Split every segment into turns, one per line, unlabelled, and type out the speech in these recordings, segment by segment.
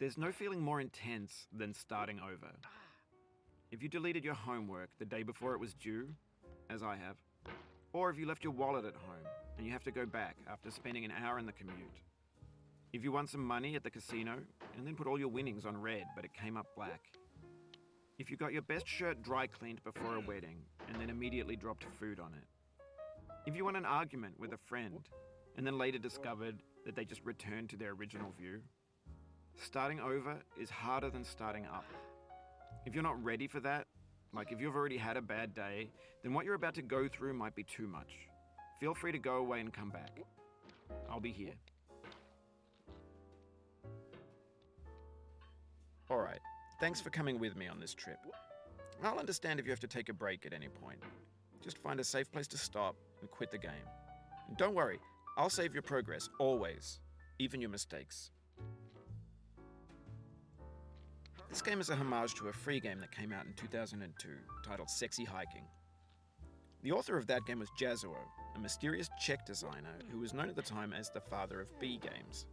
There's no feeling more intense than starting over. If you deleted your homework the day before it was due, as I have, or if you left your wallet at home and you have to go back after spending an hour in the commute. If you won some money at the casino and then put all your winnings on red but it came up black. If you got your best shirt dry cleaned before a wedding and then immediately dropped food on it. If you won an argument with a friend and then later discovered that they just returned to their original view. Starting over is harder than starting up. If you're not ready for that, like if you've already had a bad day, then what you're about to go through might be too much. Feel free to go away and come back. I'll be here. Alright, thanks for coming with me on this trip. I'll understand if you have to take a break at any point. Just find a safe place to stop and quit the game. And don't worry, I'll save your progress, always, even your mistakes. This game is a homage to a free game that came out in 2002, titled Sexy Hiking. The author of that game was Jazuo, a mysterious Czech designer who was known at the time as the father of B games.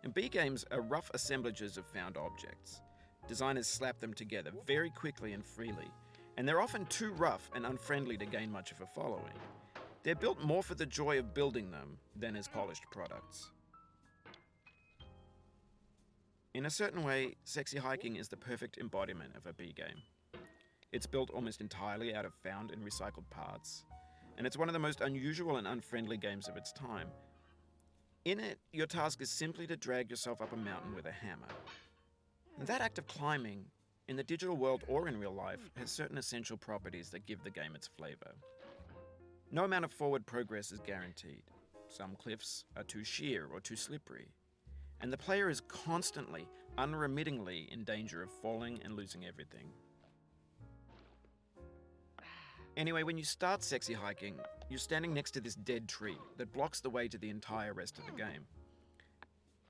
And B games are rough assemblages of found objects. Designers slap them together very quickly and freely, and they're often too rough and unfriendly to gain much of a following. They're built more for the joy of building them than as polished products. In a certain way, Sexy Hiking is the perfect embodiment of a B game. It's built almost entirely out of found and recycled parts, and it's one of the most unusual and unfriendly games of its time. In it, your task is simply to drag yourself up a mountain with a hammer. And that act of climbing, in the digital world or in real life, has certain essential properties that give the game its flavor. No amount of forward progress is guaranteed. Some cliffs are too sheer or too slippery. And the player is constantly, unremittingly in danger of falling and losing everything. Anyway, when you start Sexy Hiking, you're standing next to this dead tree that blocks the way to the entire rest of the game.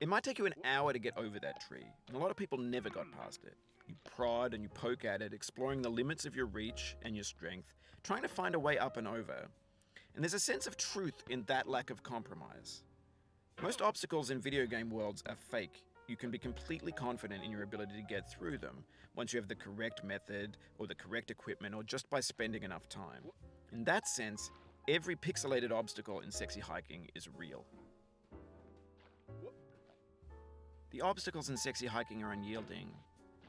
It might take you an hour to get over that tree, and a lot of people never got past it. You prod and you poke at it, exploring the limits of your reach and your strength, trying to find a way up and over. And there's a sense of truth in that lack of compromise. Most obstacles in video game worlds are fake. You can be completely confident in your ability to get through them once you have the correct method or the correct equipment or just by spending enough time. In that sense, every pixelated obstacle in Sexy Hiking is real. The obstacles in Sexy Hiking are unyielding,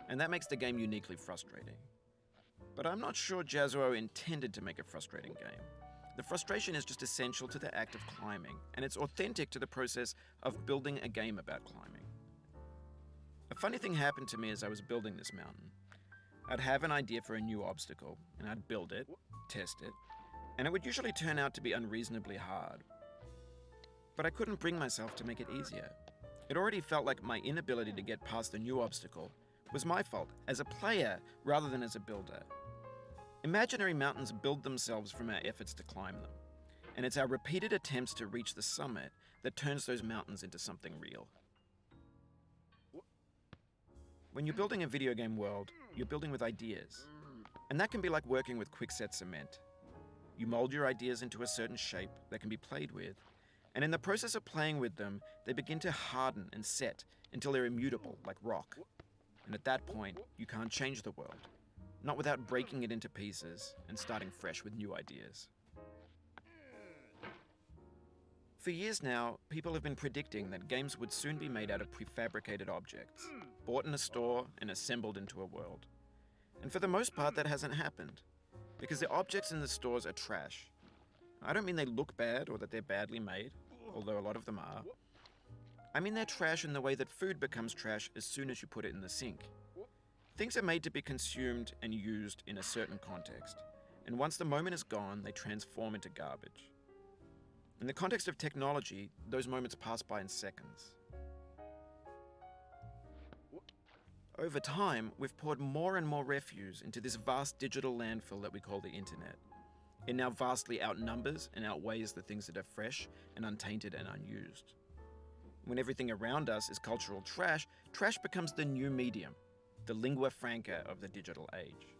and that makes the game uniquely frustrating. But I'm not sure Jazuo intended to make a frustrating game. The frustration is just essential to the act of climbing, and it's authentic to the process of building a game about climbing. A funny thing happened to me as I was building this mountain. I'd have an idea for a new obstacle, and I'd build it, test it, and it would usually turn out to be unreasonably hard. But I couldn't bring myself to make it easier. It already felt like my inability to get past the new obstacle was my fault as a player rather than as a builder. Imaginary mountains build themselves from our efforts to climb them, and it's our repeated attempts to reach the summit that turns those mountains into something real. When you're building a video game world, you're building with ideas, and that can be like working with quickset cement. You mold your ideas into a certain shape that can be played with, and in the process of playing with them, they begin to harden and set until they're immutable, like rock. And at that point, you can't change the world. Not without breaking it into pieces and starting fresh with new ideas. For years now, people have been predicting that games would soon be made out of prefabricated objects, bought in a store and assembled into a world. And for the most part, that hasn't happened, because the objects in the stores are trash. I don't mean they look bad or that they're badly made, although a lot of them are. I mean they're trash in the way that food becomes trash as soon as you put it in the sink. Things are made to be consumed and used in a certain context, and once the moment is gone, they transform into garbage. In the context of technology, those moments pass by in seconds. Over time, we've poured more and more refuse into this vast digital landfill that we call the internet. It now vastly outnumbers and outweighs the things that are fresh and untainted and unused. When everything around us is cultural trash, trash becomes the new medium, the lingua franca of the digital age.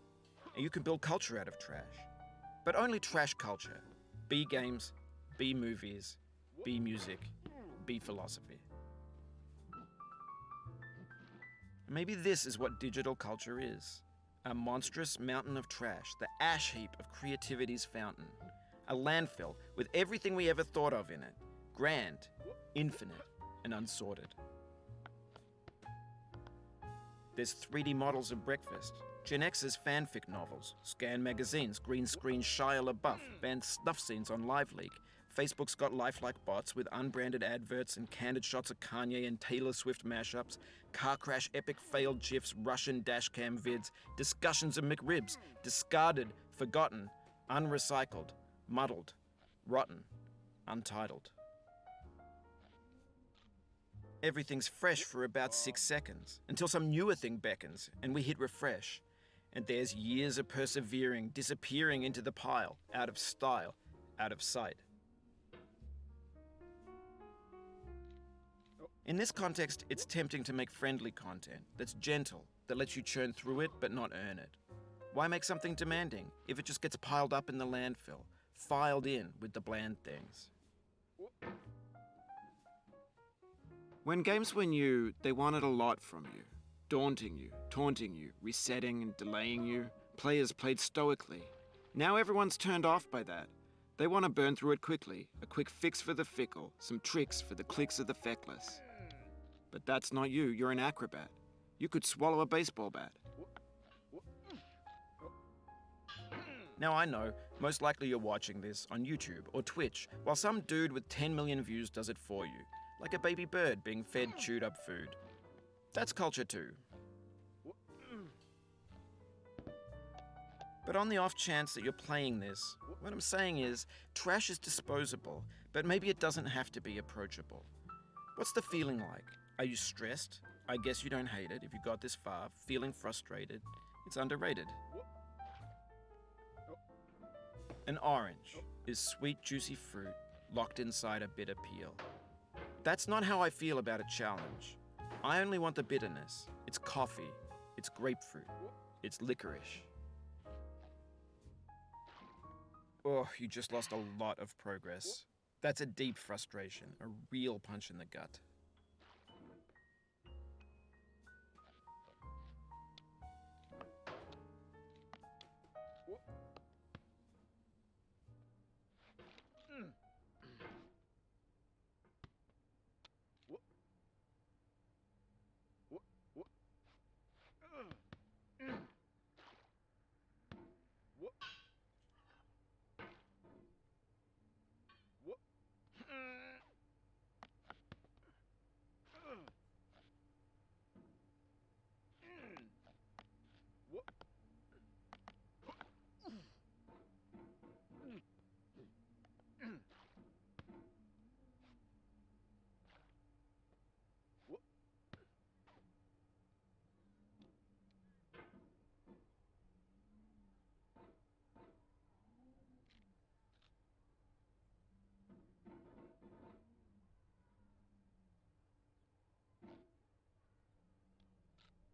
And you can build culture out of trash. But only trash culture. B games, B movies, B music, B philosophy. Maybe this is what digital culture is. A monstrous mountain of trash, the ash heap of creativity's fountain. A landfill with everything we ever thought of in it. Grand, infinite, and unsorted. There's 3D models of breakfast, Gen X's fanfic novels, scan magazines, green screen Shia LaBeouf, banned snuff scenes on LiveLeak. Facebook's got lifelike bots with unbranded adverts and candid shots of Kanye and Taylor Swift mashups, car crash epic failed GIFs, Russian dashcam vids, discussions of McRibs, discarded, forgotten, unrecycled, muddled, rotten, untitled. Everything's fresh for about 6 seconds, until some newer thing beckons, and we hit refresh. And there's years of persevering, disappearing into the pile, out of style, out of sight. In this context, it's tempting to make friendly content that's gentle, that lets you churn through it but not earn it. Why make something demanding if it just gets piled up in the landfill, filed in with the bland things? When games were new, they wanted a lot from you. Daunting you, taunting you, resetting and delaying you. Players played stoically. Now everyone's turned off by that. They want to burn through it quickly, a quick fix for the fickle, some tricks for the clicks of the feckless. But that's not you, you're an acrobat. You could swallow a baseball bat. Now I know, most likely you're watching this on YouTube or Twitch, while some dude with 10 million views does it for you, like a baby bird being fed chewed up food. That's culture too. But on the off chance that you're playing this, what I'm saying is, trash is disposable, but maybe it doesn't have to be approachable. What's the feeling like? Are you stressed? I guess you don't hate it if you got this far. Feeling frustrated? It's underrated. An orange is sweet, juicy fruit locked inside a bitter peel. That's not how I feel about a challenge. I only want the bitterness. It's coffee. It's grapefruit. It's licorice. Oh, you just lost a lot of progress. That's a deep frustration, a real punch in the gut.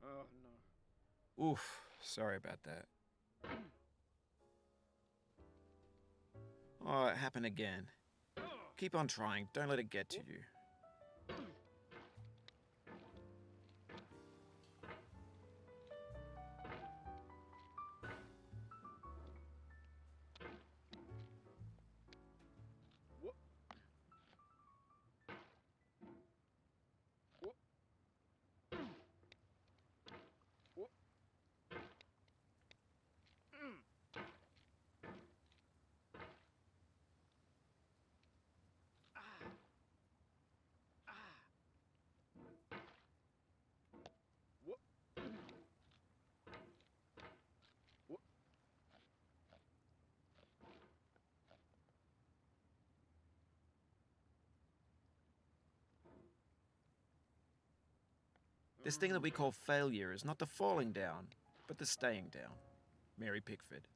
Oh, no. Oof, sorry about that. Oh, it happened again. Keep on trying, don't let it get to you. This thing that we call failure is not the falling down, but the staying down. Mary Pickford.